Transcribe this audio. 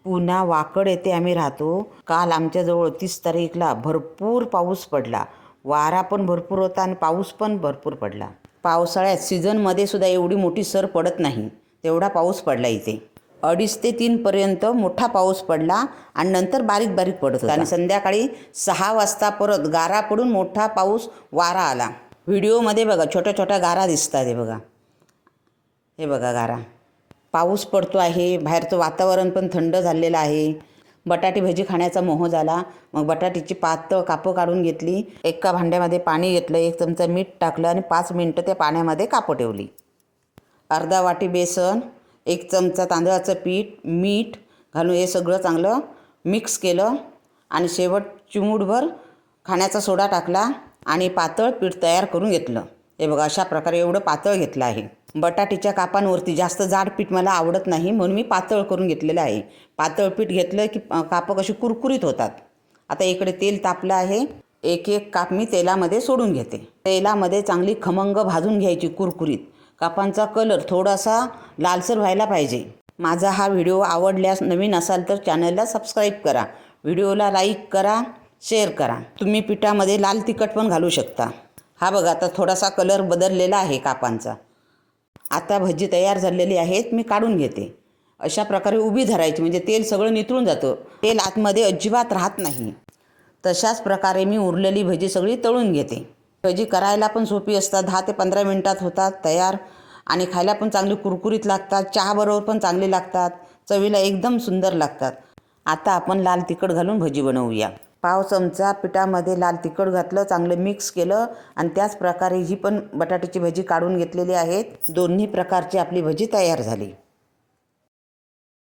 पुन्हा वाकड येथे आम्ही राहतो। काल आमच्याजवळ 30 तारीखला भरपूर पाऊस पडला, वारा पण भरपूर होता आणि पाऊस पण भरपूर पडला। पावसाळ्यात सीझनमध्ये सुद्धा एवढी मोठी सर पडत नाही, तेवढा पाऊस पडला इथे। 2:30 ते 3 पर्यंत मोठा पाऊस पडला आणि नंतर बारीक बारीक पडत होता आणि संध्याकाळी 6 वाजता परत गारा पडून मोठा पाऊस वारा आला। व्हिडिओमध्ये बघा छोट्या छोट्या गारा दिसतात, हे बघा गारा। पाऊस पडतो आहे, बाहेरचं वातावरण पण थंड झालेलं आहे। बटाटी भजी खाण्याचा मोह झाला, मग बटाटीची पातळ कापं काढून घेतली। एका भांड्यामध्ये पाणी घेतलं, 1 चमचा मीठ टाकलं आणि 5 मिनिटं त्या पाण्यामध्ये कापं ठेवली। अर्धा वाटी बेसन, 1 चमचा तांदळाचं पीठ, मीठ घालून हे सगळं चांगलं मिक्स केलं आणि शेवट चिमूटभर खाण्याचा सोडा टाकला आणि पातळ पीठ तयार करून घेतलं। हे बघा अशा प्रकारे एवढं पातळ घेतलं आहे। बटाटीच्या कापांवरती जास्त जाड पीठ मला आवडत नाही, म्हणून मी पातळ करून घेतलेलं आहे। पातळ पीठ घेतलं की कापं कशी कुरकुरीत होतात। आता इकडे तेल तापलं आहे, एक एक काप मी तेलामध्ये सोडून घेते। तेलामध्ये चांगली खमंग भाजून घ्यायची कुरकुरीत। कापांचा कलर थोडासा लालसर व्हायला पाहिजे। माझा हा व्हिडिओ आवडल्यास नवीन असाल तर चॅनलला सबस्क्राईब करा, व्हिडिओला लाईक करा, शेअर करा। तुम्ही पिठामध्ये लाल तिखट पण घालू शकता। हा बघा आता थोडासा कलर बदललेला आहे कापांचा। आता भजी तयार झालेली आहेत, मी काढून घेते। अशा प्रकारे उभी धरायची म्हणजे तेल सगळं नितळून जातं, तेल आतमध्ये अजिबात राहत नाही। तशाच प्रकारे मी उरलेली भजी सगळी तळून घेते। भजी करायला पण सोपी असतात, 10 ते 15 मिनिटात होतात तयार आणि खायला पण चांगली कुरकुरीत लागतात। चहाबरोबर पण चांगली लागतात, चवीला एकदम सुंदर लागतात। आता आपण लाल तिखट घालून भजी बनवूया। पाव चमचा पिठामध्ये लाल तिखट घातलं, चांगलं मिक्स केलं आणि त्याच प्रकारे ही पण बटाट्याची भजी काढून घेतलेली आहेत। दोन्ही प्रकारची आपली भजी तयार झाली।